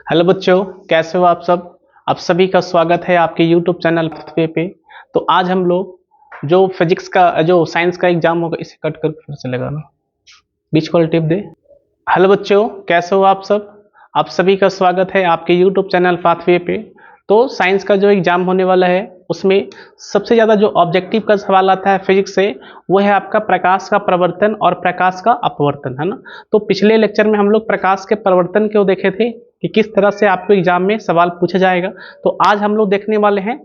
Hello बच्चों, कैसे हो आप सब। आप सभी का स्वागत है आपके यूट्यूब चैनल पाथवे पे। तो आज हम लोग जो फिजिक्स का जो साइंस का एग्जाम होगा इसे कट कर फिर से लगाना, बीच वाली टिप दे। हेलो बच्चों, कैसे हो आप सब। आप सभी का स्वागत है आपके यूट्यूब चैनल पाथवे पे। तो साइंस का जो एग्जाम होने वाला है उसमें सबसे ज़्यादा जो ऑब्जेक्टिव का सवाल आता है फिजिक्स से वो है आपका प्रकाश का प्रवर्तन और प्रकाश का अपवर्तन, है ना। तो पिछले लेक्चर में हम लोग प्रकाश के प्रवर्तन को देखे थे कि किस तरह से आपको एग्जाम में सवाल पूछा जाएगा। तो आज हम लोग देखने वाले हैं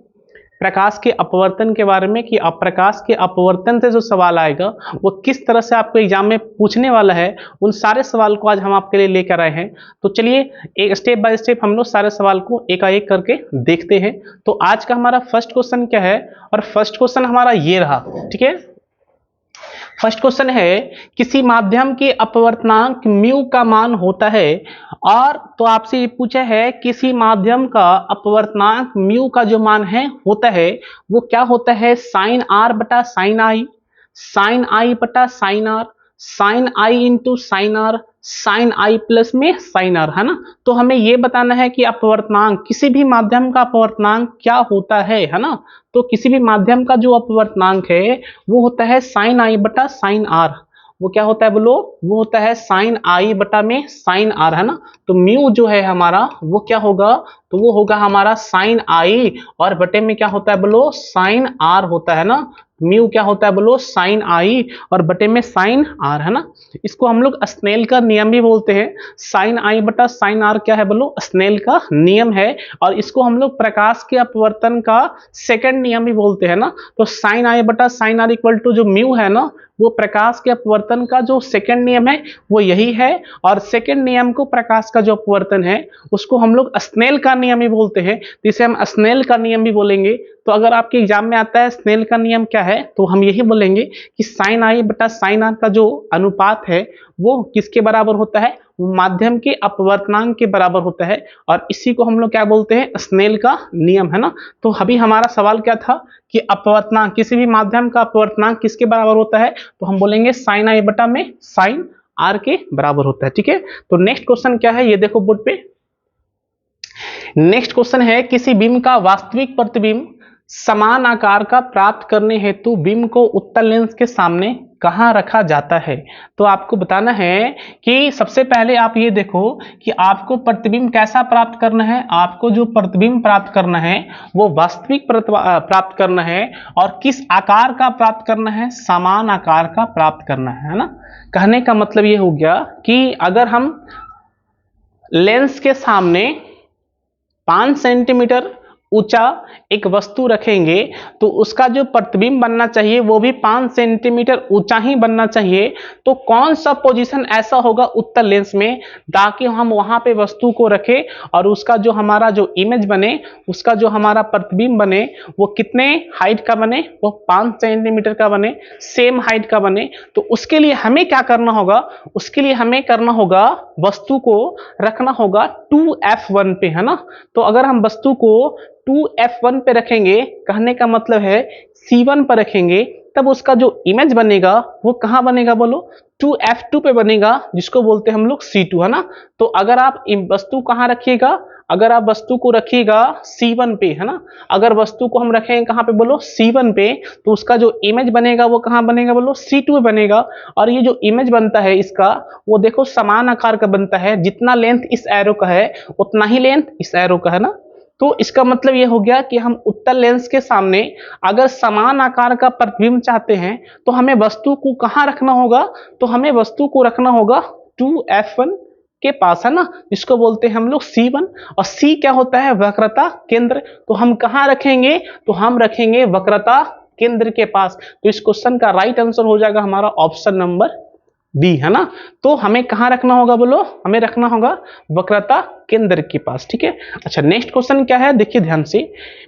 प्रकाश के अपवर्तन के बारे में कि प्रकाश के अपवर्तन से जो सवाल आएगा वो किस तरह से आपको एग्जाम में पूछने वाला है। उन सारे सवाल को आज हम आपके लिए लेकर आए हैं। तो चलिए एक स्टेप बाय स्टेप हम लोग सारे सवाल को एकाएक करके देखते हैं। तो आज का हमारा फर्स्ट क्वेश्चन क्या है, और फर्स्ट क्वेश्चन हमारा ये रहा, ठीक है। फर्स्ट क्वेश्चन है किसी माध्यम के अपवर्तनांक म्यू का मान होता है, और तो आपसे ये पूछा है किसी माध्यम का अपवर्तनांक म्यू का जो मान है होता है वो क्या होता है, साइन आर बटा साइन आई बटा sine R, sine I into sine R, sine I plus में साइन आर, है ना। तो हमें यह बताना है कि अपवर्तनांक किसी भी माध्यम का अपवर्तनांक क्या होता है ना। तो किसी भी माध्यम का जो अपवर्तनांक है वो होता है साइन आई बटा साइन आर। वो क्या होता है बोलो, वो होता है साइन आई बटा में साइन आर, है ना। तो म्यू जो है हमारा वो क्या होगा, तो वो होगा हमारा साइन आई और बटे में क्या होता है बोलो, साइन आर होता है ना। म्यू क्या होता है बोलो, साइन आई और बटे में साइन आर, है ना। इसको हम लोग स्नेल का नियम भी बोलते हैं। साइन आई बटा साइन आर क्या है बोलो, स्नेल का नियम है। और इसको हम लोग प्रकाश के अपवर्तन का सेकंड नियम भी बोलते हैं ना। तो साइन आई बटा साइन आर इक्वल टू जो म्यू है ना, वो प्रकाश के अपवर्तन का जो सेकंड नियम है वो यही है। और सेकंड नियम को प्रकाश का जो अपवर्तन है उसको हम लोग स्नेल का नियम ही बोलते हैं, तो इसे हम स्नेल का नियम भी बोलेंगे। तो अगर आपके एग्जाम में आता है स्नेल का नियम क्या है, तो हम यही बोलेंगे कि साइन आई बटा साइन आर का जो अनुपात है वो किसके बराबर होता है, माध्यम के अपवर्तनांक के बराबर होता है। और इसी को हम लोग क्या बोलते हैं, स्नेल का नियम, है ना। तो अभी हमारा सवाल क्या था कि अपवर्तनांक किसी भी माध्यम का अपवर्तनांक किसके बराबर होता है, तो हम बोलेंगे साइन आई बटा में साइन आर के बराबर होता है, ठीक है। तो नेक्स्ट क्वेश्चन क्या है ये देखो बोर्ड पे। नेक्स्ट क्वेश्चन है किसी बीम का वास्तविक प्रतिबिंब समान आकार का प्राप्त करने हेतु बीम को उत्तल लेंस के सामने कहां रखा जाता है। तो आपको बताना है कि सबसे पहले आप ये देखो कि आपको प्रतिबिंब कैसा प्राप्त करना है। आपको जो प्रतिबिंब प्राप्त करना है वो वास्तविक प्राप्त करना है, और किस आकार का प्राप्त करना है, समान आकार का प्राप्त करना है ना। कहने का मतलब ये हो गया कि अगर हम लेंस के सामने 5 सेंटीमीटर ऊंचा एक वस्तु रखेंगे तो उसका जो प्रतिबिंब बनना चाहिए वो भी 5 सेंटीमीटर ऊंचा ही बनना चाहिए। तो कौन सा पोजीशन ऐसा होगा उत्तल लेंस में ताकि हम वहां पे वस्तु को रखें और उसका जो हमारा जो इमेज बने, उसका जो हमारा प्रतिबिंब बने वो कितने हाइट का बने, वो 5 सेंटीमीटर का बने, सेम हाइट का बने। तो उसके लिए हमें क्या करना होगा, उसके लिए हमें करना होगा वस्तु को रखना होगा 2f1 पे, है ना। तो अगर हम वस्तु को 2f1 पे रखेंगे, कहने का मतलब है c1 पर रखेंगे, तब उसका जो इमेज बनेगा वो कहां बनेगा बोलो, 2f2 पे बनेगा, जिसको बोलते हैं हम लोग c2, है ना। तो अगर आप वस्तु कहां रखिएगा, अगर आप वस्तु को रखिएगा c1 पे, है ना। अगर वस्तु को हम रखेंगे कहां पे बोलो, c1 पे, तो उसका जो इमेज बनेगा वो कहां बनेगा बोलो, c2 पे बनेगा। और ये जो इमेज बनता है इसका वो देखो समान आकार का बनता है, जितना लेंथ इस एरो का है उतना ही लेंथ इस एरो का, है ना। तो इसका मतलब ये हो गया कि हम उत्तल लेंस के सामने अगर समान आकार का प्रतिबिंब चाहते हैं तो हमें वस्तु को कहां रखना होगा, तो हमें वस्तु को रखना होगा 2f1 के पास, है ना, जिसको बोलते हैं हम लोग c1। और c क्या होता है, वक्रता केंद्र। तो हम कहां रखेंगे, तो हम रखेंगे वक्रता केंद्र के पास। तो इस क्वेश्चन का राइट आंसर हो जाएगा हमारा ऑप्शन नंबर बी, है ना। तो हमें कहां रखना होगा बोलो, हमें रखना होगा वक्रता केंद्र के पास, ठीक है। अच्छा नेक्स्ट क्वेश्चन क्या है, देखिए ध्यान से।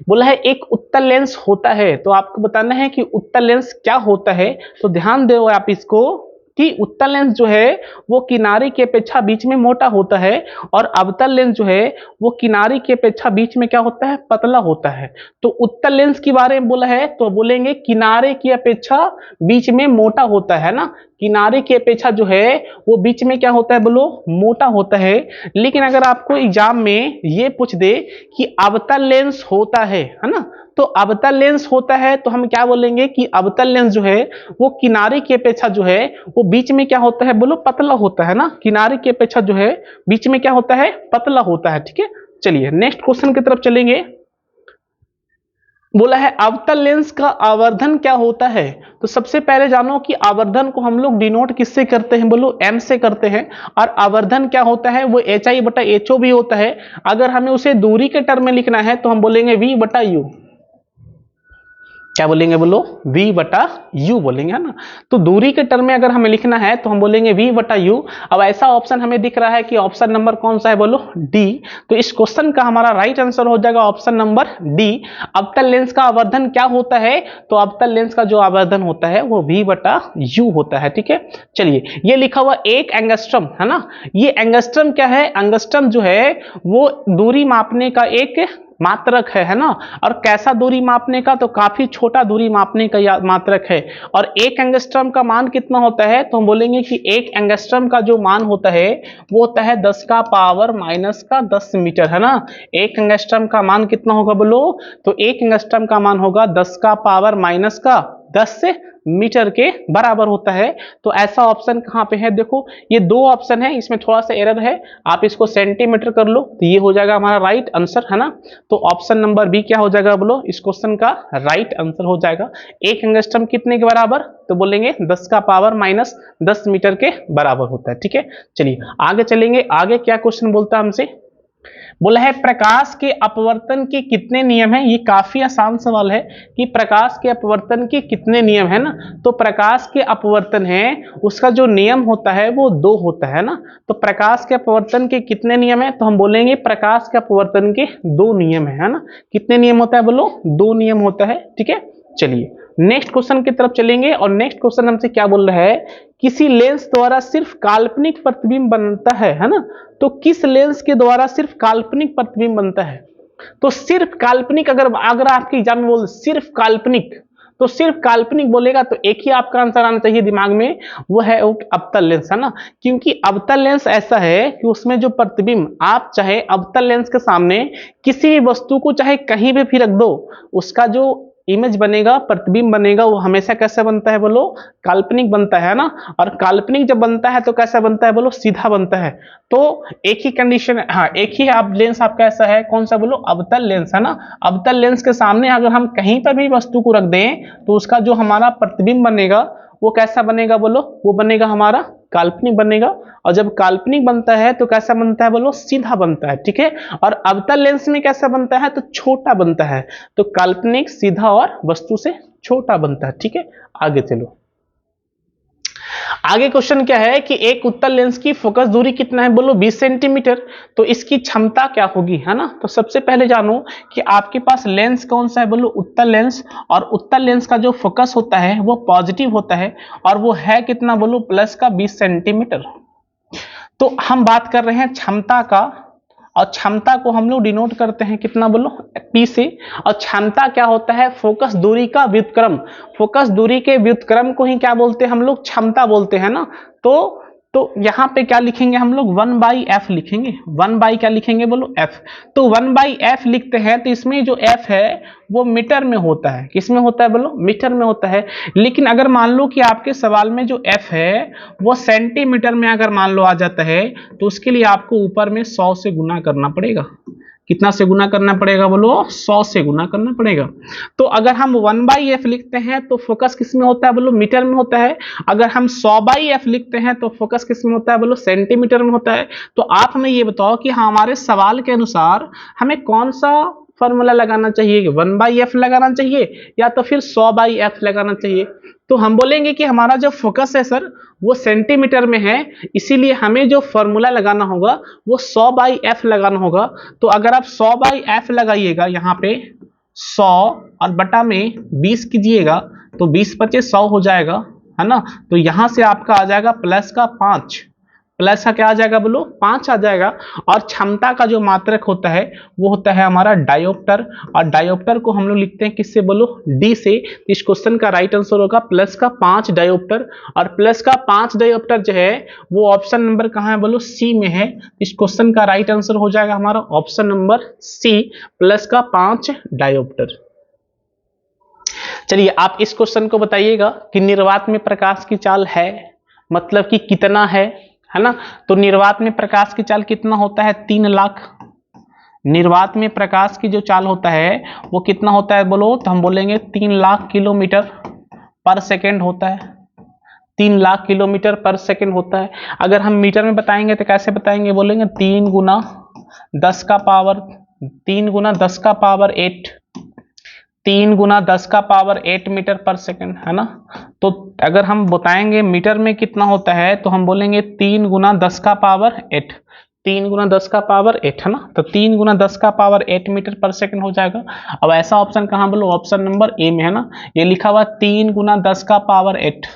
बोला है एक उत्तल लेंस होता है, तो आपको बताना है कि उत्तल लेंस क्या होता है। तो ध्यान दो आप इसको कि उत्तल लेंस जो है वो किनारे की अपेक्षा बीच में मोटा होता है, और अवतल लेंस जो है वो किनारे की अपेक्षा बीच में क्या होता है, पतला होता है। तो उत्तल लेंस के बारे में बोला है तो बोलेंगे किनारे की अपेक्षा बीच में मोटा होता है ना, किनारे की अपेक्षा जो है वो बीच में क्या होता है बोलो, मोटा होता है। लेकिन अगर आपको एग्जाम में ये पूछ दे कि अवतल लेंस होता है ना, तो अवतल लेंस होता है तो हम क्या बोलेंगे कि अवतल लेंस जो है वो किनारे की अपेक्षा जो है वो बीच में क्या होता है बोलो, पतला होता है ना। किनारे की अपेक्षा जो है बीच में क्या होता है, पतला होता है। ठीक है, चलिए नेक्स्ट क्वेश्चन की तरफ चलेंगे। बोला है अवतल लेंस का आवर्धन क्या होता है। तो सबसे पहले जानो कि आवर्धन को हम लोग डिनोट किससे करते हैं बोलो, एम से करते हैं। और आवर्धन क्या होता है, वो एच आई बटा एच ओ भी होता है। अगर हमें उसे दूरी के टर्म में लिखना है तो हम बोलेंगे वी बटा यू। क्या बोलेंगे बोलो, v बटा u बोलेंगे, है ना। तो दूरी के टर्म में अगर हमें लिखना है तो हम बोलेंगे v बटा u। अब ऐसा ऑप्शन हमें दिख रहा है कि ऑप्शन नंबर कौन सा है बोलो, d। तो इस क्वेश्चन का हमारा राइट आंसर हो जाएगा ऑप्शन नंबर d। अवतल लेंस का आवर्धन क्या होता है, तो अवतल लेंस का जो आवर्धन होता है वो v बटा u होता है। ठीक है, चलिए ये लिखा हुआ एक एंगस्ट्रम है ना। ये एंगस्ट्रम क्या है, एंगस्ट्रम जो है वो दूरी मापने का एक मात्रक है ना। और कैसा दूरी मापने का, तो काफी छोटा दूरी मापने का मात्रक है। और एक एंगस्ट्रम का मान कितना होता है, तो हम बोलेंगे कि एक एंगस्ट्रम का जो मान होता है वो होता है 10 का पावर माइनस का 10 मीटर, है ना। एक एंगस्ट्रम का मान कितना होगा बोलो, तो एक एंगस्ट्रम का मान होगा 10 का पावर माइनस का 10 मीटर के बराबर होता है। तो ऐसा ऑप्शन कहाँ पे है, देखो ये दो ऑप्शन है, इसमें थोड़ा सा एरर है, आप इसको सेंटीमीटर कर लो तो ये हो जाएगा हमारा राइट आंसर, है ना। तो ऑप्शन नंबर बी क्या हो जाएगा बोलो, इस क्वेश्चन का राइट आंसर हो जाएगा। एक एंगस्ट्रम कितने के बराबर, तो बोलेंगे 10 का पावर माइनस 10 मीटर के बराबर होता है। ठीक है, चलिए आगे चलेंगे। आगे क्या क्वेश्चन बोलता है हमसे, बोला है प्रकाश के अपवर्तन के कितने नियम हैं। ये काफी आसान सवाल है कि प्रकाश के अपवर्तन के कितने नियम है ना। तो प्रकाश के अपवर्तन है उसका जो नियम होता है वो 2 होता है ना। तो प्रकाश के अपवर्तन के कितने नियम है, तो हम बोलेंगे प्रकाश के अपवर्तन के 2 नियम है ना। कितने नियम होता है बोलो, 2 नियम होता है। ठीक है, चलिए नेक्स्ट क्वेश्चन की तरफ चलेंगे। और नेक्स्ट क्वेश्चन हमसे क्या बोल रहा है, किसी लेंस द्वारा सिर्फ काल्पनिक प्रतिबिंब बनता है ना। तो किस लेंस के द्वारा सिर्फ काल्पनिक प्रतिबिंब बनता है, तो सिर्फ काल्पनिक, अगर आपके एग्जाम में बोल सिर्फ काल्पनिक, तो सिर्फ काल्पनिक बोलेगा तो एक ही आपका आंसर आना चाहिए दिमाग में, वो है अवतल लेंस, है ना। क्योंकि अवतल लेंस ऐसा है कि उसमें जो प्रतिबिंब, आप चाहे अवतल लेंस के सामने किसी भी वस्तु को चाहे कहीं भी रख दो, उसका जो इमेज बनेगा, प्रतिबिंब बनेगा, वो हमेशा कैसे बनता है बोलो, काल्पनिक बनता है ना। और काल्पनिक जब बनता है तो कैसा बनता है बोलो, सीधा बनता है। तो एक ही कंडीशन, हाँ एक ही आप लेंस आपका ऐसा है, कौन सा बोलो, अवतल लेंस, है ना। अवतल लेंस के सामने अगर हम कहीं पर भी वस्तु को रख दें तो उसका जो हमारा प्रतिबिंब बनेगा वो कैसा बनेगा बोलो, वो बनेगा हमारा काल्पनिक बनेगा। और जब काल्पनिक बनता है तो कैसा बनता है बोलो, सीधा बनता है। ठीक है, और अवतल लेंस में कैसा बनता है, तो छोटा बनता है। तो काल्पनिक सीधा और वस्तु से छोटा बनता है। ठीक है, आगे चलो। आगे क्वेश्चन क्या है कि एक उत्तल लेंस की फोकस दूरी कितना है बोलो, 20 सेंटीमीटर। तो इसकी क्षमता क्या होगी, है ना। तो सबसे पहले जानो कि आपके पास लेंस कौन सा है बोलो, उत्तल लेंस। और उत्तल लेंस का जो फोकस होता है वो पॉजिटिव होता है, और वो है कितना बोलो, प्लस का 20 सेंटीमीटर। तो हम बात कर रहे हैं क्षमता का, और क्षमता को हम लोग डिनोट करते हैं कितना बोलो, P से। और क्षमता क्या होता है, फोकस दूरी का व्युत्क्रम। फोकस दूरी के व्युत्क्रम को ही क्या बोलते हैं हम लोग, क्षमता बोलते हैं ना। तो यहाँ पे क्या लिखेंगे हम लोग, 1/f लिखेंगे। 1 क्या लिखेंगे बोलो, f। तो 1/f लिखते हैं तो इसमें जो f है वो मीटर में होता है। किसमें होता है बोलो, मीटर में होता है। लेकिन अगर मान लो कि आपके सवाल में जो f है वो सेंटीमीटर में अगर मान लो आ जाता है, तो उसके लिए आपको ऊपर में 100 से गुना करना पड़ेगा। कितना से गुना करना पड़ेगा बोलो, 100 से गुना करना पड़ेगा। तो अगर हम 1/f लिखते हैं तो फोकस किस में होता है बोलो, मीटर में होता है। अगर हम 100/f लिखते हैं तो फोकस किस में होता है बोलो, सेंटीमीटर में होता है। तो आप हमें ये बताओ कि हमारे सवाल के अनुसार हमें कौन सा फॉर्मूला लगाना चाहिए, 1/f लगाना चाहिए या तो फिर 100/f लगाना चाहिए। तो हम बोलेंगे कि हमारा जो फोकस है सर वो सेंटीमीटर में है, इसीलिए हमें जो फॉर्मूला लगाना होगा वो 100/f लगाना होगा। तो अगर आप 100/f लगाइएगा यहाँ पे 100 और बटा में 20 कीजिएगा तो 20 × 5 = 100 हो जाएगा, है ना। तो यहाँ से आपका आ जाएगा प्लस का 5, प्लस का क्या आ जाएगा बोलो 5 आ जाएगा। और क्षमता का जो मात्रक होता है वो होता है हमारा डायोप्टर, और डायोप्टर को हम लोग लिखते हैं किससे बोलो डी से। तो इस क्वेश्चन का राइट आंसर होगा प्लस का 5 डायोप्टर, और प्लस का 5 डायोप्टर जो है वो ऑप्शन नंबर कहाँ है बोलो सी में है। इस क्वेश्चन का राइट आंसर हो जाएगा हमारा ऑप्शन नंबर सी, प्लस का 5 डायोप्टर। चलिए आप इस क्वेश्चन को बताइएगा कि निर्वात में प्रकाश की चाल है, मतलब कि कितना है ना। तो निर्वात में प्रकाश की चाल कितना होता है 3 लाख। निर्वात में प्रकाश की जो चाल होता है वो कितना होता है बोलो, तो हम बोलेंगे 3 लाख किलोमीटर पर सेकेंड होता है। 3 लाख किलोमीटर पर सेकेंड होता है। अगर हम मीटर में बताएंगे तो कैसे बताएंगे, बोलेंगे 3 गुना 10 का पावर 8, 3 गुना 10 का पावर 8 मीटर पर सेकेंड है ना। तो अगर हम बताएंगे मीटर में कितना होता है तो हम बोलेंगे 3 गुना 10 का पावर 8, 3 गुना 10 का पावर 8 है ना। तो 3 गुना 10 का पावर 8 मीटर पर सेकेंड हो जाएगा। अब ऐसा ऑप्शन कहाँ बोलो, ऑप्शन नंबर ए में है ना। ये लिखा हुआ 3 गुना 10 का पावर 8,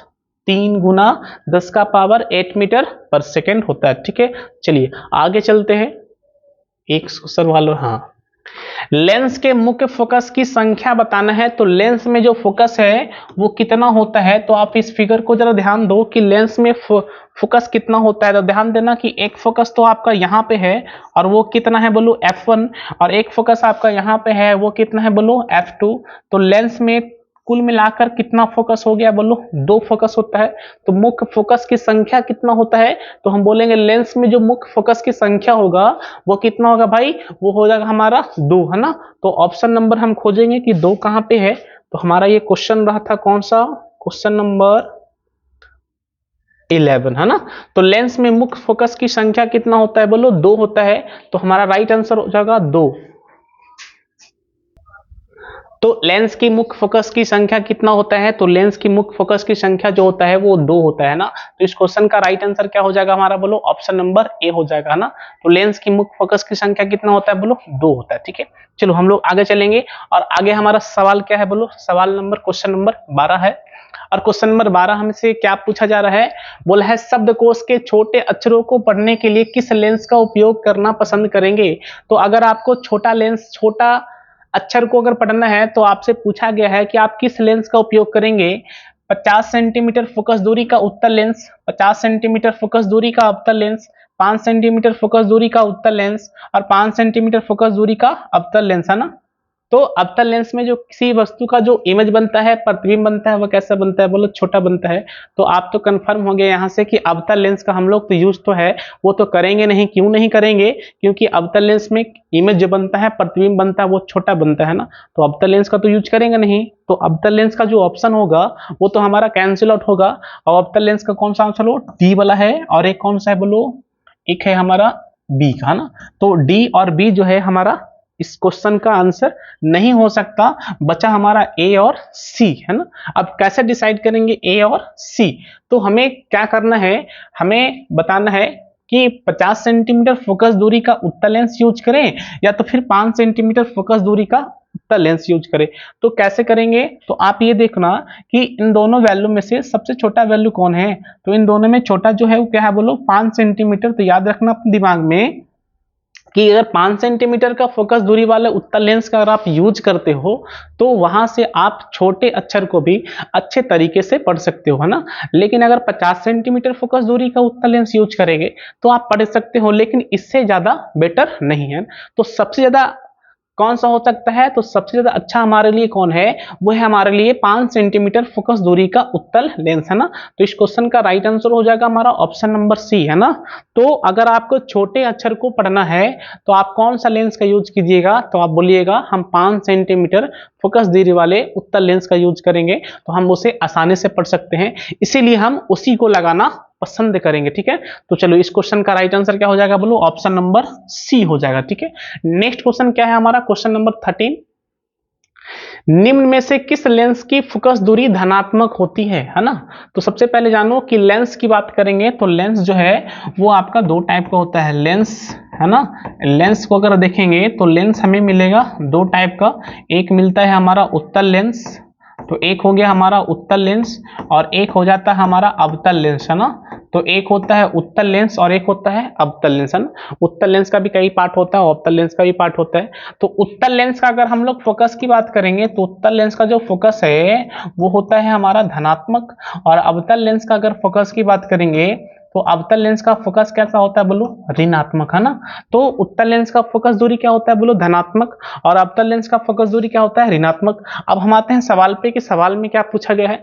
3 गुना 10 का पावर 8 मीटर पर सेकेंड होता है। ठीक है, चलिए आगे चलते हैं। एक सवाल, हाँ, लेंस के मुख्य फोकस की संख्या बताना है। तो लेंस में जो फोकस है वो कितना होता है, तो आप इस फिगर को जरा ध्यान दो कि लेंस में फोकस कितना होता है। तो ध्यान देना कि एक फोकस तो आपका यहाँ पे है और वो कितना है बोलो f1, और एक फोकस आपका यहाँ पे है वो कितना है बोलो f2। तो लेंस में कुल मिलाकर कितना फोकस हो गया बोलो, 2 फोकस होता है। तो मुख्य फोकस की संख्या कितना होता है, तो हम बोलेंगे लेंस में जो मुख्य फोकस की संख्या होगा वो कितना होगा भाई, वो हो जाएगा हमारा 2 है ना। तो ऑप्शन नंबर हम खोजेंगे कि 2 कहाँ पे है। तो हमारा ये क्वेश्चन रहा था कौन सा, क्वेश्चन नंबर 11 है ना। तो लेंस में मुख्य फोकस की संख्या कितना होता है बोलो, 2 होता है। तो हमारा राइट आंसर हो जाएगा 2। तो लेंस की मुख्य फोकस की संख्या कितना होता है, तो लेंस की मुख्य फोकस की संख्या जो होता है वो 2 होता है ना। तो इस क्वेश्चन का राइट आंसर क्या हो जाएगा हमारा बोलो, ऑप्शन नंबर ए हो जाएगा ना। तो लेंस की मुख्य फोकस की संख्या कितना होता है बोलो, 2 होता है। ठीक है, चलो हम लोग आगे चलेंगे। और आगे हमारा सवाल क्या है बोलो, सवाल नंबर क्वेश्चन नंबर 12 है। और क्वेश्चन नंबर 12 हमसे क्या पूछा जा रहा है, बोला है शब्दकोश के छोटे अक्षरों को पढ़ने के लिए किस लेंस का उपयोग करना पसंद करेंगे। तो अगर आपको छोटा लेंस, छोटा अक्षर को अगर पढ़ना है तो आपसे पूछा गया है कि आप किस लेंस का उपयोग करेंगे। 50 सेंटीमीटर फोकस दूरी का उत्तल लेंस, 50 सेंटीमीटर फोकस दूरी का अवतल लेंस, 5 सेंटीमीटर फोकस दूरी का उत्तल लेंस और 5 सेंटीमीटर फोकस दूरी का अवतल लेंस है ना। तो अवतल लेंस में जो किसी वस्तु का जो इमेज बनता है, प्रतिबिंब बनता है, वो कैसा बनता है बोलो, छोटा बनता है। तो आप तो कंफर्म हो गए यहाँ से कि अवतल लेंस का हम लोग तो यूज तो है, वो तो करेंगे नहीं। क्यों नहीं करेंगे, क्योंकि अवतल लेंस में इमेज जो बनता है, प्रतिबिंब बनता है, वो छोटा बनता है ना। तो अवतल लेंस का तो यूज करेंगे नहीं। तो अवतल लेंस का जो ऑप्शन होगा वो तो हमारा कैंसिल आउट होगा। और अवतल लेंस का कौन सा आंसर हो, डी वाला है। और एक कौन सा है बोलो, एक है हमारा बी का है ना। तो डी और बी जो है हमारा इस क्वेश्चन का आंसर नहीं हो सकता। बचा हमारा ए और सी है ना। अब कैसे डिसाइड करेंगे ए और सी, तो हमें क्या करना है, हमें बताना है कि 50 सेंटीमीटर फोकस दूरी का उत्तल लेंस यूज करें या तो फिर 5 सेंटीमीटर फोकस दूरी का उत्तल लेंस यूज करें। तो कैसे करेंगे, तो आप ये देखना कि इन दोनों वैल्यू में से सबसे छोटा वैल्यू कौन है। तो इन दोनों में छोटा जो है वो क्या है बोलो, 5 सेंटीमीटर। तो याद रखना अपने दिमाग में कि अगर 5 सेंटीमीटर का फोकस दूरी वाले उत्तल लेंस का अगर आप यूज करते हो तो वहां से आप छोटे अक्षर को भी अच्छे तरीके से पढ़ सकते हो है ना। लेकिन अगर 50 सेंटीमीटर फोकस दूरी का उत्तल लेंस यूज करेंगे तो आप पढ़ सकते हो, लेकिन इससे ज्यादा बेटर नहीं है। तो सबसे ज्यादा कौन सा हो सकता है, तो सबसे ज्यादा अच्छा हमारे लिए कौन है, वो है हमारे लिए 5 सेंटीमीटर फोकस दूरी का उत्तल लेंस है ना। तो इस क्वेश्चन का राइट आंसर हो जाएगा हमारा ऑप्शन नंबर सी है ना। तो अगर आपको छोटे अक्षर को पढ़ना है तो आप कौन सा लेंस का यूज कीजिएगा, तो आप बोलिएगा हम 5 सेंटीमीटर फोकस दूरी वाले उत्तल लेंस का यूज करेंगे, तो हम उसे आसानी से पढ़ सकते हैं, इसीलिए हम उसी को लगाना पसंद करेंगे। ठीक है, तो चलो इस क्वेश्चन का राइट आंसर क्या हो जाएगा बोलो, ऑप्शन नंबर सी हो जाएगा। ठीक है, नेक्स्ट क्वेश्चन क्या है हमारा, क्वेश्चन नंबर 13। निम्न में से किस लेंस की फोकस दूरी धनात्मक होती है ना। तो सबसे पहले जानो कि लेंस की बात करेंगे तो लेंस जो है वो आपका 2 टाइप का होता है लेंस है ना। लेंस को अगर देखेंगे तो लेंस हमें मिलेगा 2 टाइप का, एक मिलता है हमारा उत्तल लेंस, तो एक हो गया हमारा उत्तल लेंस और एक हो जाता है हमारा अवतल लेंस है ना। तो एक होता है उत्तल लेंस और एक होता है अवतल लेंस, है ना। उत्तल लेंस का भी कई पार्ट होता है और अवतल लेंस का भी पार्ट होता है। तो उत्तल लेंस का अगर हम लोग फोकस की बात करेंगे तो उत्तल लेंस का जो फोकस है वो होता है हमारा धनात्मक, और अवतल लेंस का अगर फोकस की बात करेंगे तो अवतल लेंस का फोकस कैसा होता है बोलो, ऋणात्मक, है ना। तो उत्तल लेंस का फोकस दूरी क्या होता है बोलो, धनात्मक, और अवतल लेंस का फोकस दूरी क्या होता है, ऋणात्मक। अब हम आते हैं सवाल पे कि सवाल में क्या पूछा गया है,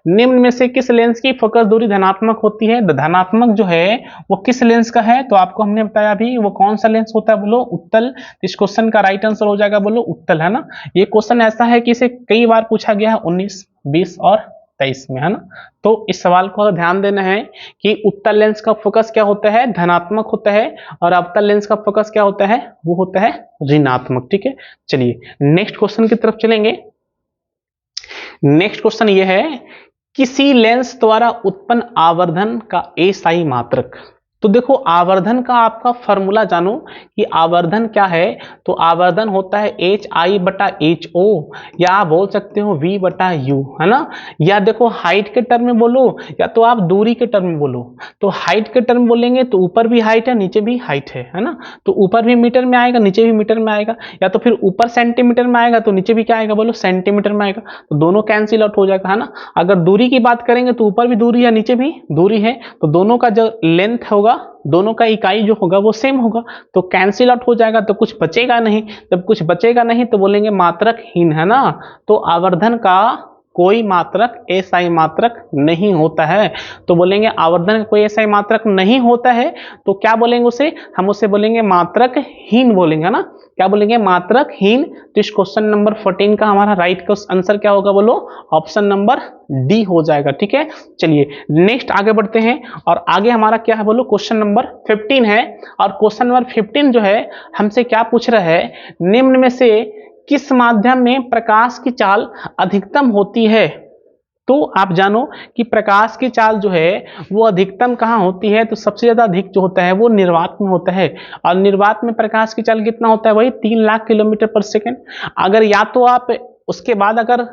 निम्न में से किस लेंस की फोकस दूरी धनात्मक होती है। धनात्मक जो है वो किस लेंस का है, तो आपको हमने बताया अभी वो कौन सा लेंस होता है बोलो, उत्तल। इस क्वेश्चन का राइट आंसर हो जाएगा बोलो उत्तल, है ना। ये क्वेश्चन ऐसा है कि इसे कई बार पूछा गया है 19, 20 और 23 में, है ना। तो इस सवाल को ध्यान देना है कि उत्तल लेंस का फोकस क्या होता है, धनात्मक होता है, और अवतल लेंस का फोकस क्या होता है, वो होता है ऋणात्मक। ठीक है, चलिए नेक्स्ट क्वेश्चन की तरफ चलेंगे। नेक्स्ट क्वेश्चन ये है, किसी लेंस द्वारा उत्पन्न आवर्धन का एसआई मात्रक। तो देखो आवर्धन का आपका फॉर्मूला जानो कि आवर्धन क्या है। तो आवर्धन होता है HI/HO, या आप बोल सकते हो V/U, है ना। या देखो हाइट के टर्म में बोलो या तो आप दूरी के टर्म में बोलो। तो हाइट के टर्म बोलेंगे तो ऊपर भी हाइट है नीचे भी हाइट है ना। तो ऊपर भी मीटर में आएगा नीचे भी मीटर में आएगा, या तो फिर ऊपर सेंटीमीटर में आएगा तो नीचे भी क्या आएगा बोलो, सेंटीमीटर में आएगा। तो दोनों कैंसिल आउट हो जाएगा, है ना। अगर दूरी की बात करेंगे तो ऊपर भी दूरी है नीचे भी दूरी है, तो दोनों का जो लेंथ होगा, दोनों का इकाई जो होगा वो सेम होगा, तो कैंसिल आउट हो जाएगा, तो कुछ बचेगा नहीं। जब कुछ बचेगा नहीं तो बोलेंगे मात्रकहीन, है ना। तो आवर्धन का कोई मात्रक एसआई मात्रक नहीं होता है। तो बोलेंगे आवर्धन का कोई एसआई मात्रक नहीं होता है, तो क्या बोलेंगे उसे, हम उसे बोलेंगे मात्रकहीन बोलेंगे, है ना। क्या बोलेंगे, मात्रकहीन। तो इस क्वेश्चन नंबर 14 का हमारा राइट आंसर क्या होगा बोलो, ऑप्शन नंबर डी हो जाएगा। ठीक है, चलिए नेक्स्ट आगे बढ़ते हैं। और आगे हमारा क्या है बोलो, क्वेश्चन नंबर 15 है। और क्वेश्चन नंबर 15 जो है हमसे क्या पूछ रहा है, निम्न में से किस माध्यम में प्रकाश की चाल अधिकतम होती है। तो आप जानो कि प्रकाश की चाल जो है वो अधिकतम कहाँ होती है, तो सबसे ज्यादा अधिक जो होता है वो निर्वात में होता है। और निर्वात में प्रकाश की चाल कितना होता है, वही 3 लाख किलोमीटर पर सेकेंड। अगर या तो आप उसके बाद अगर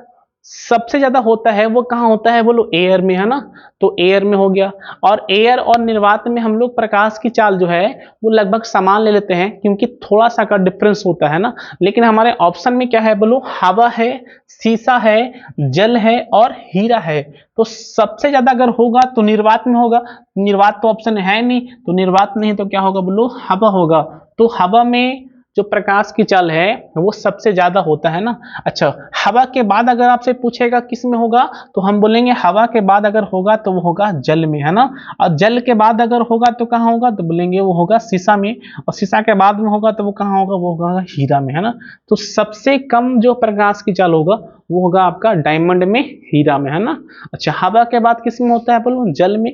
सबसे ज्यादा होता है वो कहाँ होता है बोलो, एयर में, है ना। तो एयर में हो गया। और एयर और निर्वात में हम लोग प्रकाश की चाल जो है वो लगभग समान ले लेते हैं, क्योंकि थोड़ा सा का डिफरेंस होता है ना। लेकिन हमारे ऑप्शन में क्या है बोलो, हवा है, सीसा है, जल है और हीरा है। तो सबसे ज्यादा अगर होगा तो निर्वात में होगा। निर्वात तो ऑप्शन है नहीं, तो निर्वात नहीं तो क्या होगा बोलो, हवा होगा। तो हवा में जो प्रकाश की चाल है वो सबसे ज्यादा होता है ना। अच्छा, हवा के बाद अगर आपसे पूछेगा किस में होगा, तो हम बोलेंगे हवा के बाद अगर होगा तो वो होगा जल में, है ना। और जल के बाद अगर होगा तो कहाँ होगा, तो बोलेंगे वो होगा सीसा में। और सीसा के बाद में होगा तो वो कहाँ होगा, वो होगा हीरा में, है ना। तो सबसे कम जो प्रकाश की चाल होगा वो होगा आपका डायमंड में, हीरा में, है ना। अच्छा, हवा के बाद किस में होता है बोलो, जल में।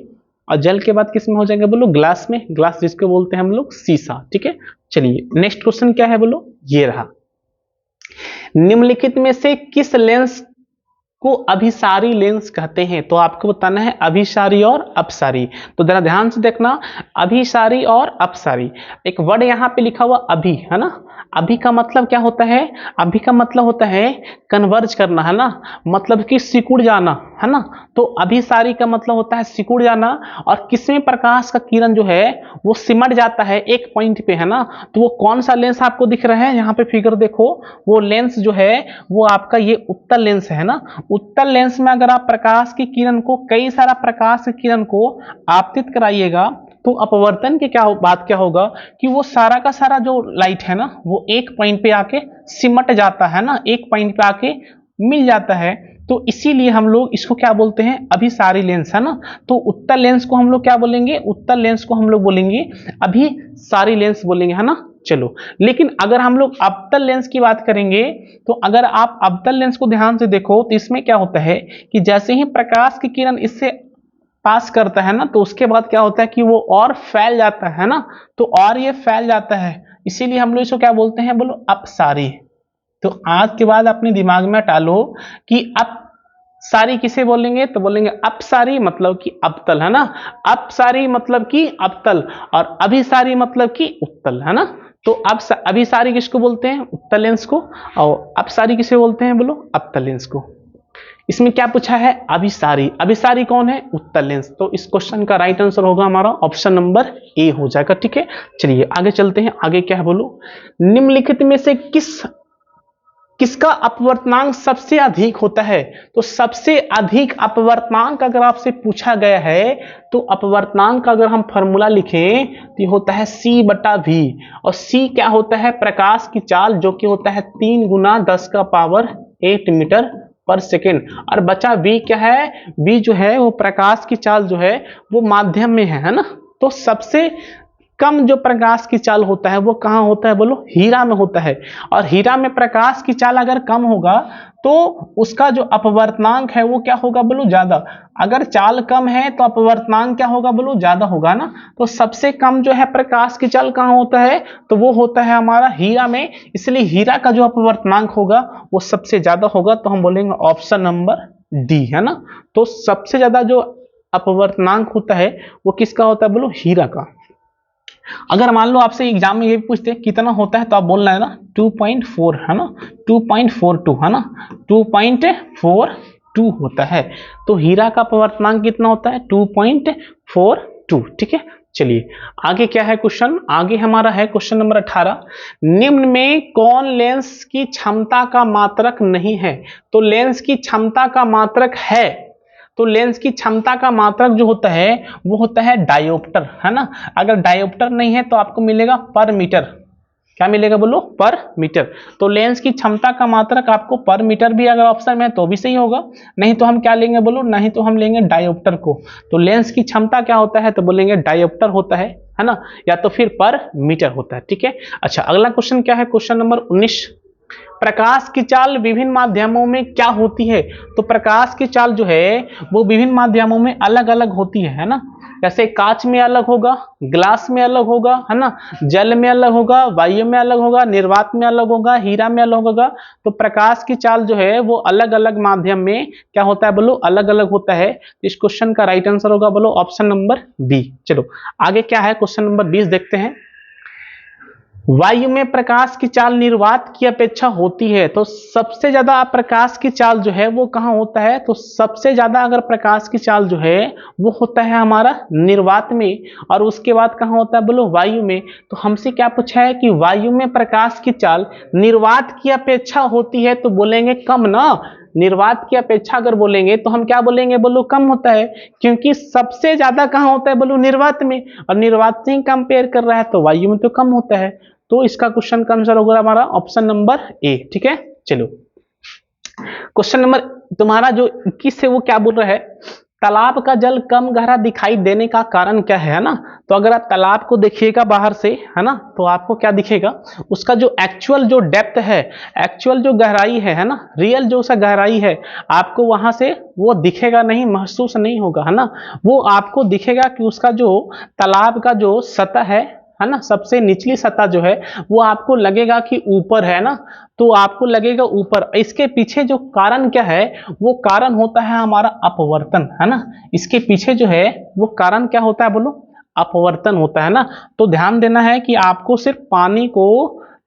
और जल के बाद किस में हो जाएंगे बोलो, ग्लास में। ग्लास जिसको बोलते हैं हम लोग सीसा। ठीक है, चलिए नेक्स्ट क्वेश्चन क्या है बोलो, ये रहा, निम्नलिखित में से किस लेंस को अभिसारी लेंस कहते हैं। तो आपको बताना है अभिसारी और अपसारी। तो जरा ध्यान से देखना, अभिसारी और अपसारी। एक वर्ड यहाँ पे लिखा हुआ अभी, है ना। अभी का मतलब क्या होता है, अभी का मतलब होता है कन्वर्ज करना, है ना, मतलब कि सिकुड़ जाना, है ना। तो अभिसारी का मतलब होता है सिकुड़ जाना। और किसमें प्रकाश का किरण जो है वो सिमट जाता है एक पॉइंट पे, है ना। तो वो कौन सा लेंस आपको दिख रहा है, यहाँ पे फिगर देखो, वो लेंस जो है वो आपका ये उत्तल लेंस है ना। उत्तल लेंस में अगर आप प्रकाश की किरण को, कई सारा प्रकाश की किरण को आपतित कराइएगा, तो अपवर्तन के बात क्या होगा कि वो सारा का सारा जो लाइट है ना वो एक पॉइंट पे आके सिमट जाता है ना, एक पॉइंट पे आके मिल जाता है। तो इसीलिए हम लोग इसको क्या बोलते हैं, अभिसारी लेंस, है ना। तो उत्तल लेंस को हम लोग क्या बोलेंगे, उत्तल लेंस को हम लोग बोलेंगे अभिसारी लेंस बोलेंगे, है ना। चलो, लेकिन अगर हम लोग अवतल लेंस की बात करेंगे, तो अगर आप अवतल लेंस को ध्यान से देखो तो इसमें क्या होता है कि जैसे ही प्रकाश की किरण इससे पास करता है ना, तो उसके बाद क्या होता है कि वो और फैल जाता है ना। तो और ये फैल जाता है, इसीलिए हम लोग इसको क्या बोलते हैं बोलो, अपसारी। तो आज के बाद अपने दिमाग में टालो कि अपसारी किसे बोलेंगे, तो बोलेंगे अपसारी मतलब कि अवतल, है ना। अपसारी मतलब कि अवतल, और अभिसारी मतलब कि उत्तल, है ना। तो अब अभिसारी किसको बोलते हैं, उत्तल लेंस को, और अपसारी किसे बोलते हैं बोलो, अवतल लेंस को। इसमें क्या पूछा है, अभिसारी। अभिसारी कौन है, उत्तल लेंस। तो इस क्वेश्चन का राइट आंसर होगा हमारा ऑप्शन नंबर ए हो जाएगा। ठीक है, चलिए आगे चलते हैं। आगे क्या है बोलो, निम्नलिखित में से किसका अपवर्तनांक सबसे अधिक होता है। तो सबसे अधिक अपवर्तनांक अगर आपसे पूछा गया है तो अपवर्तनांक का अगर हम फॉर्मूला लिखें तो ये होता है C/V। और C क्या होता है, प्रकाश की चाल, जो कि होता है 3 × 10⁸ मीटर पर सेकेंड। और बचा V क्या है, V जो है वो प्रकाश की चाल जो है वो माध्यम में है ना। तो सबसे कम जो प्रकाश की चाल होता है वो कहाँ होता है बोलो, हीरा में होता है। और हीरा में प्रकाश की चाल अगर कम होगा तो उसका जो अपवर्तनांक है वो क्या होगा बोलो, ज्यादा। अगर चाल कम है तो अपवर्तनांक क्या होगा बोलो, ज्यादा होगा ना। तो सबसे कम जो है प्रकाश की चाल कहाँ होता है, तो वो होता है हमारा हीरा में। इसलिए हीरा का जो अपवर्तनांक होगा वो सबसे ज्यादा होगा। तो हम बोलेंगे ऑप्शन नंबर डी, है ना। तो सबसे ज्यादा जो अपवर्तनांक होता है वो किसका होता है बोलो, हीरा का। अगर मान लो आपसे एग्जाम में ये पूछते कितना होता है तो आप बोलना है ना 2.4, है ना, 2.42, है ना, 2.42 होता है। तो हीरा का अपवर्तनांक कितना होता है, 2.42। ठीक है, चलिए आगे क्या है क्वेश्चन, आगे हमारा है क्वेश्चन नंबर 18। निम्न में कौन लेंस की क्षमता का मात्रक नहीं है। तो लेंस की क्षमता का मात्रक है, तो लेंस की क्षमता का मात्रक जो होता है वो होता है डायोप्टर, है ना। अगर डायोप्टर नहीं है तो आपको मिलेगा पर मीटर। क्या मिलेगा बोलो, पर मीटर। तो लेंस की क्षमता का मात्रक आपको पर मीटर भी अगर ऑप्शन में है तो भी सही होगा, नहीं तो हम क्या लेंगे बोलो, नहीं तो हम लेंगे डायोप्टर को। तो लेंस की क्षमता क्या होता है तो बोलेंगे डायोप्टर होता है ना, या तो फिर पर मीटर होता है। ठीक है, अच्छा अगला क्वेश्चन क्या है, क्वेश्चन नंबर 19। प्रकाश की चाल विभिन्न माध्यमों में क्या होती है। तो प्रकाश की चाल जो है वो विभिन्न माध्यमों में अलग अलग होती है ना। जैसे कांच में अलग होगा, ग्लास में अलग होगा, है ना, जल में अलग होगा, वायु में अलग होगा, निर्वात में अलग होगा, हीरा में अलग होगा। तो प्रकाश की चाल जो है वो अलग अलग माध्यम में क्या होता है बोलो, अलग अलग होता है। इस क्वेश्चन का राइट आंसर होगा बोलो ऑप्शन नंबर बी। चलो आगे क्या है, क्वेश्चन नंबर 20 देखते हैं। वायु में प्रकाश की चाल निर्वात की अपेक्षा होती है। तो सबसे ज्यादा प्रकाश की चाल जो है वो कहाँ होता है, तो सबसे ज्यादा अगर प्रकाश की चाल जो है वो होता है हमारा निर्वात में। और उसके बाद कहाँ होता है बोलो, वायु में। तो हमसे क्या पूछा है कि वायु में प्रकाश की चाल निर्वात की अपेक्षा होती है, तो बोलेंगे कम ना। निर्वात की अपेक्षा अगर बोलेंगे तो हम क्या बोलेंगे बोलो, कम होता है। क्योंकि सबसे ज्यादा कहाँ होता है बोलो, निर्वात में। और निर्वात से ही कंपेयर कर रहा है तो वायु में तो कम होता है। तो इसका क्वेश्चन का आंसर होगा हमारा ऑप्शन नंबर ए। ठीक है, चलो क्वेश्चन नंबर तुम्हारा जो 21 है वो क्या बोल रहा है, तालाब का जल कम गहरा दिखाई देने का कारण क्या है ना। तो अगर आप तालाब को देखिएगा बाहर से, है ना, तो आपको क्या दिखेगा, उसका जो एक्चुअल जो डेप्थ है, एक्चुअल जो गहराई है ना, रियल जो उसका गहराई है, आपको वहां से वो दिखेगा नहीं, महसूस नहीं होगा, है ना। वो आपको दिखेगा कि उसका जो तालाब का जो सतह है ना, सबसे निचली सतह जो है वो आपको लगेगा कि ऊपर है ना। तो आपको लगेगा ऊपर। इसके पीछे जो कारण क्या है, वो कारण होता है हमारा अपवर्तन, है ना। इसके पीछे जो है वो कारण क्या होता है बोलो, अपवर्तन होता है ना। तो ध्यान देना है कि आपको सिर्फ पानी को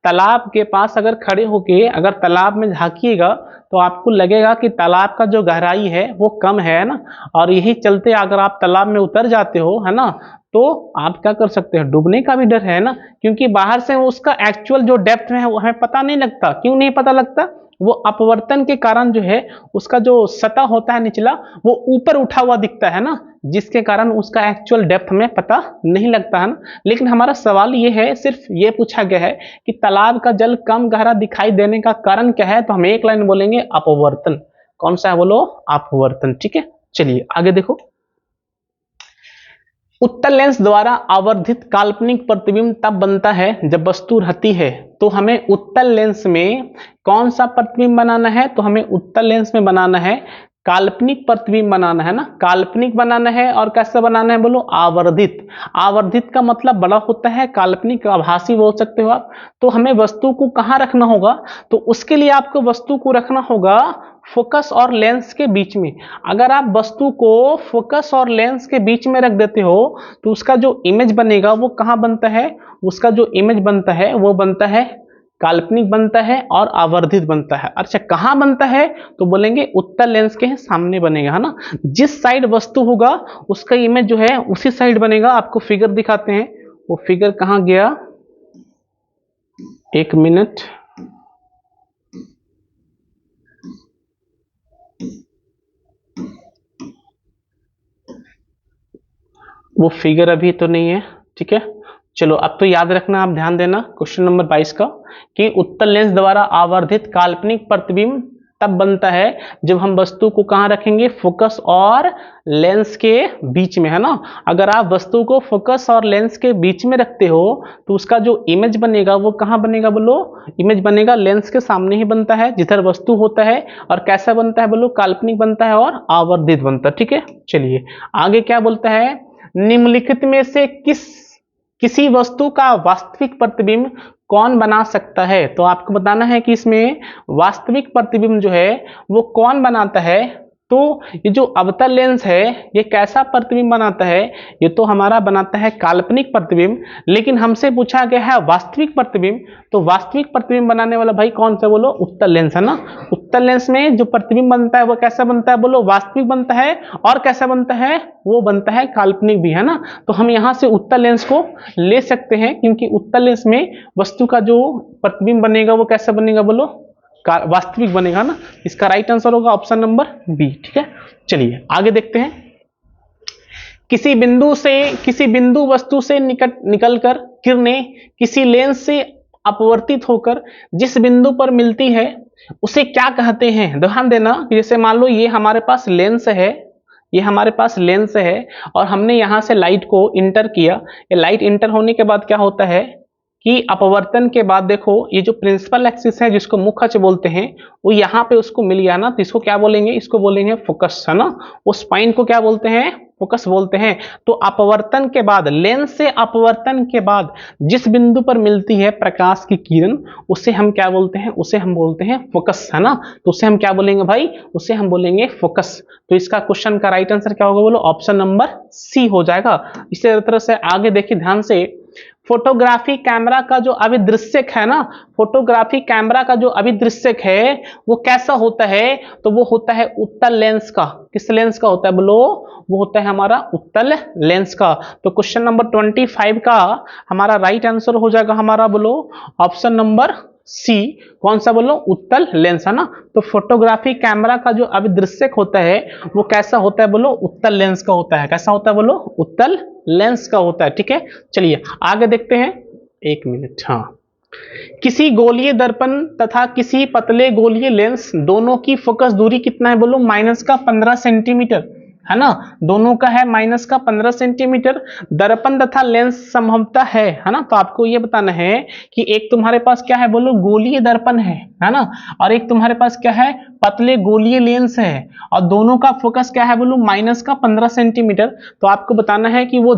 तालाब के पास अगर खड़े होके अगर तालाब में झांकिएगा तो आपको लगेगा कि तालाब का जो गहराई है वो कम है ना। और यही चलते अगर आप तालाब में उतर जाते हो, है ना, तो आप क्या कर सकते हैं, डूबने का भी डर है ना। क्योंकि बाहर से उसका एक्चुअल जो डेप्थ है वो हमें पता नहीं लगता। क्यों नहीं पता लगता, वो अपवर्तन के कारण जो है उसका जो सतह होता है निचला वो ऊपर उठा हुआ दिखता है ना, जिसके कारण उसका एक्चुअल डेप्थ में पता नहीं लगता है ना। लेकिन हमारा सवाल ये है, सिर्फ ये पूछा गया है कि तालाब का जल कम गहरा दिखाई देने का कारण क्या है, तो हम एक लाइन बोलेंगे अपवर्तन। कौन सा है बोलो, अपवर्तन। ठीक है, चलिए आगे देखो। उत्तल लेंस द्वारा आवर्धित काल्पनिक प्रतिबिंब तब बनता है जब वस्तु रहती है। तो हमें उत्तल लेंस में कौन सा प्रतिबिंब बनाना है, तो हमें उत्तल लेंस में बनाना है काल्पनिक प्रतिबिंब बनाना है ना, काल्पनिक बनाना है। और कैसे बनाना है बोलो, आवर्धित। आवर्धित का मतलब बड़ा होता है, काल्पनिक आभासी बोल सकते हो आप। तो हमें वस्तु को कहाँ रखना होगा, तो उसके लिए आपको वस्तु को रखना होगा फोकस और लेंस के बीच में। अगर आप वस्तु को फोकस और लेंस के बीच में रख देते हो तो उसका जो इमेज बनेगा वो कहाँ बनता है, उसका जो इमेज बनता है वो बनता है काल्पनिक बनता है और आवर्धित बनता है। अच्छा कहाँ बनता है, तो बोलेंगे उत्तल लेंस के सामने बनेगा, है ना। जिस साइड वस्तु होगा उसका इमेज जो है उसी साइड बनेगा। आपको फिगर दिखाते हैं, वो फिगर कहाँ गया, एक मिनट। वो फिगर अभी तो नहीं है, ठीक है। चलो अब तो याद रखना, आप ध्यान देना क्वेश्चन नंबर 22 का, कि उत्तल लेंस द्वारा आवर्धित काल्पनिक प्रतिबिंब तब बनता है जब हम वस्तु को कहाँ रखेंगे, फोकस और लेंस के बीच में, है ना। अगर आप वस्तु को फोकस और लेंस के बीच में रखते हो तो उसका जो इमेज बनेगा वो कहाँ बनेगा, बोलो। इमेज बनेगा लेंस के सामने ही बनता है जिधर वस्तु होता है। और कैसा बनता है, बोलो, काल्पनिक बनता है और आवर्धित बनता है, ठीक है। चलिए आगे क्या बोलता है, निम्नलिखित में से किसी वस्तु का वास्तविक प्रतिबिंब कौन बना सकता है। तो आपको बताना है कि इसमें वास्तविक प्रतिबिंब जो है वो कौन बनाता है। तो ये जो अवतल लेंस है ये कैसा प्रतिबिंब बनाता है, ये तो हमारा बनाता है काल्पनिक प्रतिबिंब, लेकिन हमसे पूछा गया है वास्तविक प्रतिबिंब। तो वास्तविक प्रतिबिंब बनाने वाला भाई कौन सा, बोलो, उत्तल लेंस, है ना। उत्तल लेंस में जो प्रतिबिंब बनता है वो कैसा बनता है, बोलो, वास्तविक बनता है। और कैसा बनता है, वो बनता है काल्पनिक भी, है ना। तो हम यहाँ से उत्तल लेंस को ले सकते हैं, क्योंकि उत्तल लेंस में वस्तु का जो प्रतिबिंब बनेगा वो कैसा बनेगा, बोलो, वास्तविक बनेगा ना। इसका राइट आंसर होगा ऑप्शन नंबर बी, ठीक है। चलिए आगे देखते हैं। किसी बिंदु वस्तु से निकलकर किरणें किसी लेंस से अपवर्तित होकर जिस बिंदु पर मिलती है उसे क्या कहते हैं। ध्यान देना, जैसे मान लो ये हमारे पास लेंस है, ये हमारे पास लेंस है और हमने यहां से लाइट को इंटर किया। ये लाइट इंटर होने के बाद क्या होता है कि अपवर्तन के बाद देखो ये जो प्रिंसिपल एक्सिस है जिसको मुख्य अक्ष बोलते हैं वो यहाँ पे उसको मिल गया ना, तो इसको क्या बोलेंगे, इसको बोलेंगे फोकस, है ना। उस पॉइंट को क्या बोलते हैं, फोकस बोलते हैं। तो अपवर्तन के बाद, लेंस से अपवर्तन के बाद जिस बिंदु पर मिलती है प्रकाश की किरण उसे हम क्या बोलते हैं, उसे हम बोलते हैं फोकस, है ना। तो उसे हम क्या बोलेंगे भाई, उसे हम बोलेंगे फोकस। तो इसका क्वेश्चन का राइट आंसर क्या होगा, बोलो, ऑप्शन नंबर सी हो जाएगा। इसी तरह से आगे देखिए ध्यान से, फोटोग्राफी कैमरा का जो अभिदृश्यक है ना, फोटोग्राफी कैमरा का जो अभिदृश्यक है वो कैसा होता है, तो वो होता है उत्तल लेंस का। किस लेंस का होता है, बोलो, वो होता है हमारा उत्तल लेंस का। तो क्वेश्चन नंबर 25 का हमारा राइट आंसर हो जाएगा हमारा, बोलो, ऑप्शन नंबर सी। कौन सा, बोलो, उत्तल लेंस, है ना। तो फोटोग्राफी कैमरा का जो अभिदृश्यक होता है वो कैसा होता है, बोलो, उत्तल लेंस का होता है। कैसा होता है, बोलो, उत्तल लेंस का होता है, ठीक है। चलिए आगे देखते हैं, एक मिनट। हाँ, किसी गोलीय दर्पण तथा किसी पतले गोलीय लेंस दोनों की फोकस दूरी कितना है, बोलो, -15 सेंटीमीटर, है ना। दोनों का है -15 सेंटीमीटर। दर्पण तथा लेंस संभवतः है ना। तो आपको ये बताना है कि एक तुम्हारे पास क्या है, बोलो, गोलीय दर्पण है ना, और एक तुम्हारे पास क्या है, पतले गोलीय लेंस है, और दोनों का फोकस क्या है, बोलो, -15 सेंटीमीटर। तो आपको बताना है कि वो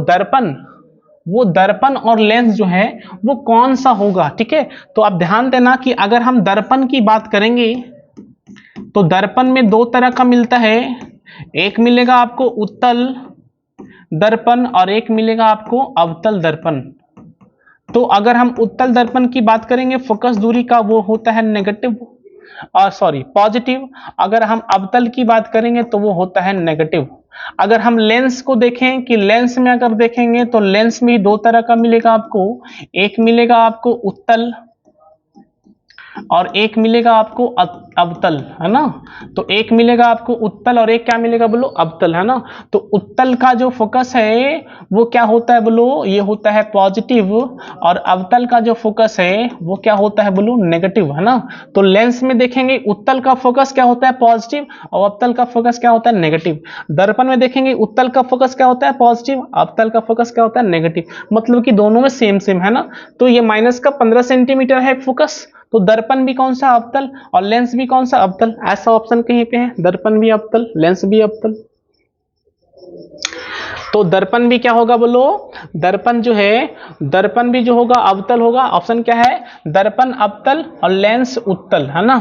दर्पण और लेंस जो है वो कौन सा होगा, ठीक है। तो आप ध्यान देना कि अगर हम दर्पण की बात करेंगे तो दर्पण में दो तरह का मिलता है, एक मिलेगा आपको उत्तल दर्पण और एक मिलेगा आपको अवतल दर्पण। तो अगर हम उत्तल दर्पण की बात करेंगे फोकस दूरी का वो होता है पॉजिटिव। अगर हम अवतल की बात करेंगे तो वो होता है नेगेटिव। अगर हम लेंस को देखें कि लेंस में अगर देखेंगे तो लेंस में दो तरह का मिलेगा आपको, एक मिलेगा आपको उत्तल और एक मिलेगा आपको अवतल, है ना। तो एक मिलेगा आपको उत्तल और एक क्या मिलेगा, बोलो, अवतल, है ना। तो उत्तल का जो फोकस है वो क्या होता है, बोलो, ये होता है पॉजिटिव, और अवतल का जो फोकस है वो क्या होता है, बोलो, नेगेटिव, है ना। तो लेंस में देखेंगे उत्तल का फोकस क्या होता है, पॉजिटिव, और अवतल का फोकस क्या होता है, नेगेटिव। दर्पण में देखेंगे उत्तल का फोकस क्या होता है, पॉजिटिव, अवतल का फोकस क्या होता है, नेगेटिव। मतलब कि दोनों में सेम है ना। तो ये -15 सेंटीमीटर है फोकस, तो दर्पण भी कौन सा, अवतल, और लेंस भी कौन सा, अवतल। ऐसा ऑप्शन कहीं पे है, दर्पण भी अवतल, लेंस भी अवतल। तो दर्पण भी क्या होगा, बोलो, दर्पण जो है, दर्पण भी जो होगा अवतल होगा। ऑप्शन क्या है, दर्पण अवतल और लेंस उत्तल, है ना।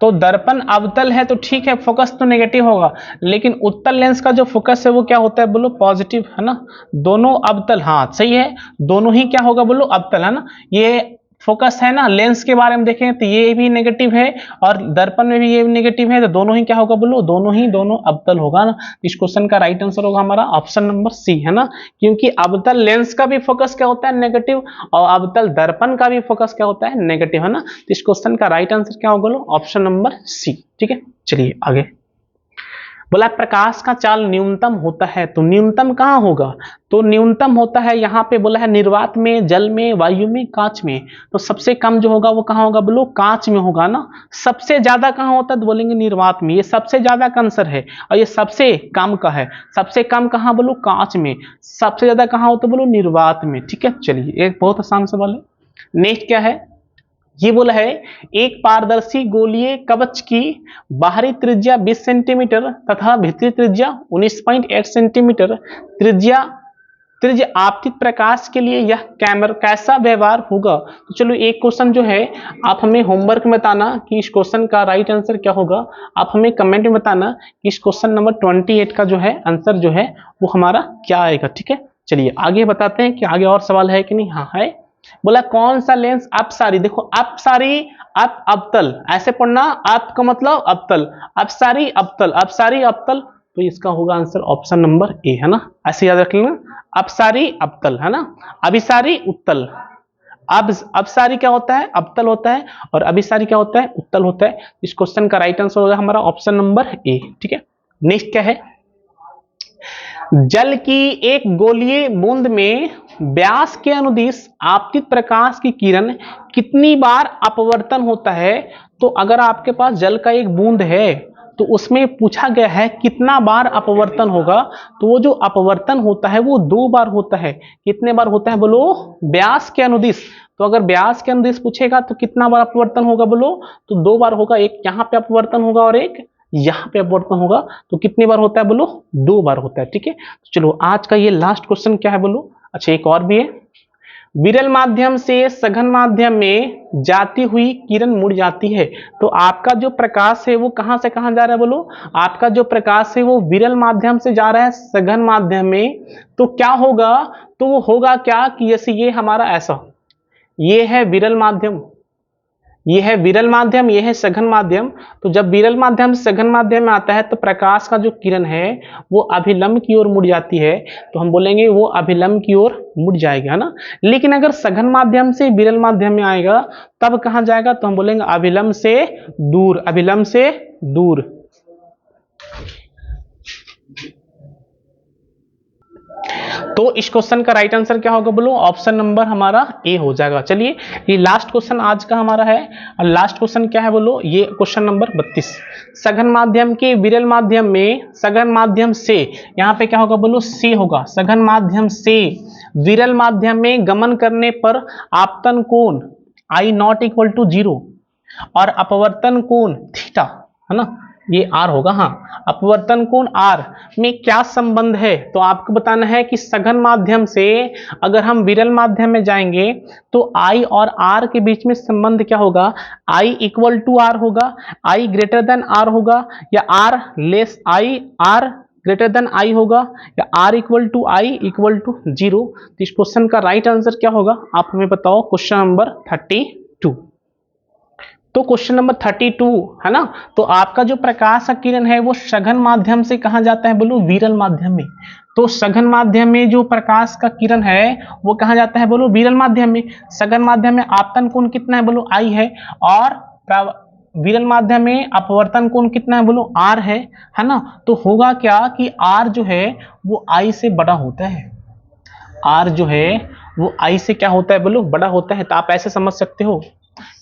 तो दर्पण अवतल है तो ठीक है, फोकस तो नेगेटिव होगा, लेकिन उत्तल लेंस का जो फोकस है वो क्या होता है, बोलो, पॉजिटिव, है ना। दोनों अवतल, हाँ सही है, दोनों ही क्या होगा, बोलो, अवतल, है ना। ये फोकस है ना, लेंस के बारे में देखें तो ये भी नेगेटिव है और दर्पण में भी ये नेगेटिव है, तो दोनों ही क्या होगा बोलो, दोनों अवतल होगा ना। इस क्वेश्चन का राइट आंसर होगा हमारा ऑप्शन नंबर सी, है ना, क्योंकि अवतल लेंस का भी फोकस क्या होता है, नेगेटिव, और अवतल दर्पण का भी फोकस क्या होता है, नेगेटिव, है ना। तो इस क्वेश्चन का राइट आंसर क्या होगा बोलो, ऑप्शन नंबर सी। ठीक है, चलिए आगे। बोला प्रकाश का चाल न्यूनतम होता है, तो न्यूनतम कहाँ होगा, तो न्यूनतम होता है यहाँ पे बोला है निर्वात में, जल में, वायु में, कांच में। तो सबसे कम जो होगा वो कहाँ होगा बोलो, कांच में होगा ना। सबसे ज्यादा कहाँ होता है तो बोलेंगे निर्वात में, ये सबसे ज्यादा का आंसर है, और ये सबसे कम का है। सबसे कम कहाँ बोलो, कांच में। सबसे ज्यादा कहाँ होता है बोलो, निर्वात में। ठीक है, चलिए एक बहुत आसान सवाल है। नेक्स्ट क्या है, ये बोला है एक पारदर्शी गोलीय कवच की बाहरी त्रिज्या 20 सेंटीमीटर तथा भीतरी त्रिज्या 19.8 सेंटीमीटर त्रिज्या आपतित प्रकाश के लिए यह कैमरा कैसा व्यवहार होगा। तो चलो एक क्वेश्चन जो है आप हमें होमवर्क में बताना कि इस क्वेश्चन का राइट आंसर क्या होगा। आप हमें कमेंट में बताना कि इस क्वेश्चन नंबर 28 का जो है आंसर जो है वो हमारा क्या आएगा। ठीक है, चलिए आगे बताते हैं कि आगे और सवाल है कि नहीं। हाँ है। बोला कौन सा लेंस अपसारी, देखो अपसारी अप अवतल ऐसे पढ़ना, अप का मतलब अवतल, अपसारी अवतल, अपसारी अवतल, तो इसका होगा आंसर ऑप्शन नंबर ए, है ना। ऐसे याद रख लेना, अपसारी अवतल, है ना, अभिसारी उत्तल। अब अपसारी क्या होता है, अवतल होता है, और अभिसारी क्या होता है, उत्तल होता है। इस क्वेश्चन का राइट आंसर होगा हमारा ऑप्शन नंबर ए। ठीक है, नेक्स्ट क्या है, जल की एक गोलीय बूंद में व्यास के अनुदिश आपतित प्रकाश की किरण कितनी बार अपवर्तन होता है। तो अगर आपके पास जल का एक बूंद है तो उसमें पूछा गया है कितना बार अपवर्तन होगा, तो वो जो अपवर्तन होता है वो 2 बार होता है। कितने बार होता है बोलो, व्यास के अनुदिश। तो अगर व्यास के अनुदिश पूछेगा तो कितना बार अपवर्तन होगा बोलो, तो 2 बार होगा। एक यहाँ पे अपवर्तन होगा और एक यहाँ पे अपवर्तन होगा। तो कितनी बार होता है बोलो, 2 बार होता है। ठीक है, तो चलो आज का ये लास्ट क्वेश्चन क्या है बोलो। अच्छा एक और भी है, विरल माध्यम से सघन माध्यम में जाती हुई किरण मुड़ जाती है। तो आपका जो प्रकाश है वो कहां से कहां जा रहा है बोलो, आपका जो प्रकाश है वो विरल माध्यम से जा रहा है सघन माध्यम में। तो क्या होगा, तो वो होगा क्या कि जैसे ये हमारा ऐसा, ये है विरल माध्यम, ये है विरल माध्यम, ये है सघन माध्यम। तो जब विरल माध्यम सघन माध्यम में आता है तो प्रकाश का जो किरण है वो अभिलंब की ओर मुड़ जाती है। तो हम बोलेंगे वो अभिलंब की ओर मुड़ जाएगा, है ना। लेकिन अगर सघन माध्यम से विरल माध्यम में आएगा तब कहां जाएगा, तो हम बोलेंगे अभिलंब से दूर, अभिलंब से दूर। तो इस क्वेश्चन का राइट आंसर क्या होगा बोलो, ऑप्शन नंबर हमारा ए हो जाएगा। चलिए ये लास्ट क्वेश्चन आज का हमारा है, और लास्ट क्वेश्चन क्या है बोलो, ये क्वेश्चन नंबर 32। सघन माध्यम के विरल माध्यम में सघन माध्यम से, यहाँ पे क्या होगा बोलो, सी होगा। सघन माध्यम से विरल माध्यम में गमन करने पर आपतन कोण I नॉट इक्वल टू 0 और अपवर्तन कोण थीटा, है ना, ये आर होगा। हाँ, अपवर्तन कोण आर में क्या संबंध है, तो आपको बताना है कि सघन माध्यम से अगर हम विरल माध्यम में जाएंगे तो आई और आर के बीच में संबंध क्या होगा, आई इक्वल टू आर होगा, आई ग्रेटर देन आर होगा, या R less I, R greater than I होगा, या R equal to I equal to 0। तो इस क्वेश्चन का राइट आंसर क्या होगा आप हमें बताओ, क्वेश्चन नंबर 32। तो क्वेश्चन नंबर 32 है ना। तो आपका जो प्रकाश किरण है वो सघन माध्यम से कहां जाता है बोलो, विरल माध्यम में। तो सघन माध्यम में जो प्रकाश का किरण है वो कहां जाता है बोलो, विरल माध्यम में। सघन माध्यम में आपतन कोण कितना है बोलो, आई है, और विरल माध्यम में अपवर्तन कोण कितना है बोलो, आर है ना। तो होगा क्या कि आर जो है वो आई से बड़ा होता है, आर जो है वो आई से क्या होता है बोलो, बड़ा होता है। तो आप ऐसे समझ सकते हो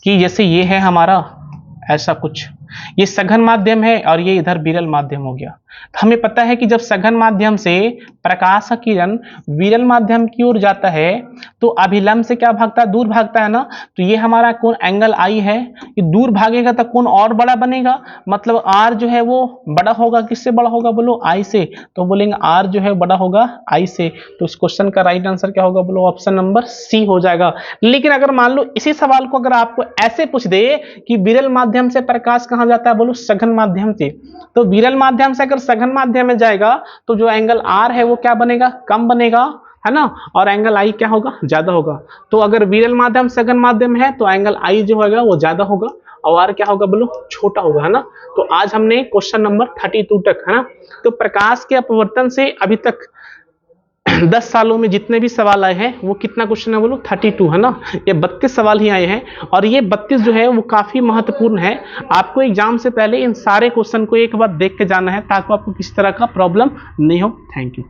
कि जैसे ये है हमारा ऐसा कुछ, ये सघन माध्यम है और ये इधर विरल माध्यम हो गया। तो हमें पता है कि जब सघन माध्यम से प्रकाश का किरण विरल माध्यम की ओर जाता है तो अभिलंब से क्या भागता है, दूर भागता है ना। तो ये हमारा कोण एंगल आई है, ये दूर भागेगा तो कोण और बड़ा बनेगा, मतलब आर जो है वो बड़ा होगा, किससे बड़ा होगा बोलो, आई से। तो बोलेंगे आर जो है बड़ा होगा आई से। तो इस क्वेश्चन का राइट आंसर क्या होगा बोलो, ऑप्शन नंबर सी हो जाएगा। लेकिन अगर मान लो इसी सवाल को अगर आपको ऐसे पूछ दे कि विरल माध्यम से प्रकाश कहां जाता है बोलो, सघन माध्यम से। तो विरल माध्यम से अगर सघन माध्यम में जाएगा तो जो एंगल आर है वो क्या बनेगा, कम बनेगा। है ना, और एंगल आई क्या होगा, ज्यादा होगा। तो अगर विरल माध्यम सघन माध्यम है तो एंगल आई जो होगा वो ज्यादा होगा और आर क्या होगा बोलो, छोटा होगा, है ना। तो आज हमने क्वेश्चन नंबर 32 तक, है ना, तो प्रकाश के अपवर्तन से अभी तक 10 सालों में जितने भी सवाल आए हैं वो कितना क्वेश्चन है बोलो, 32, है ना। ये 32 सवाल ही आए हैं और ये 32 जो है वो काफी महत्वपूर्ण है। आपको एग्जाम से पहले इन सारे क्वेश्चन को एक बार देख के जाना है ताकि आपको किसी तरह का प्रॉब्लम नहीं हो। Thank you.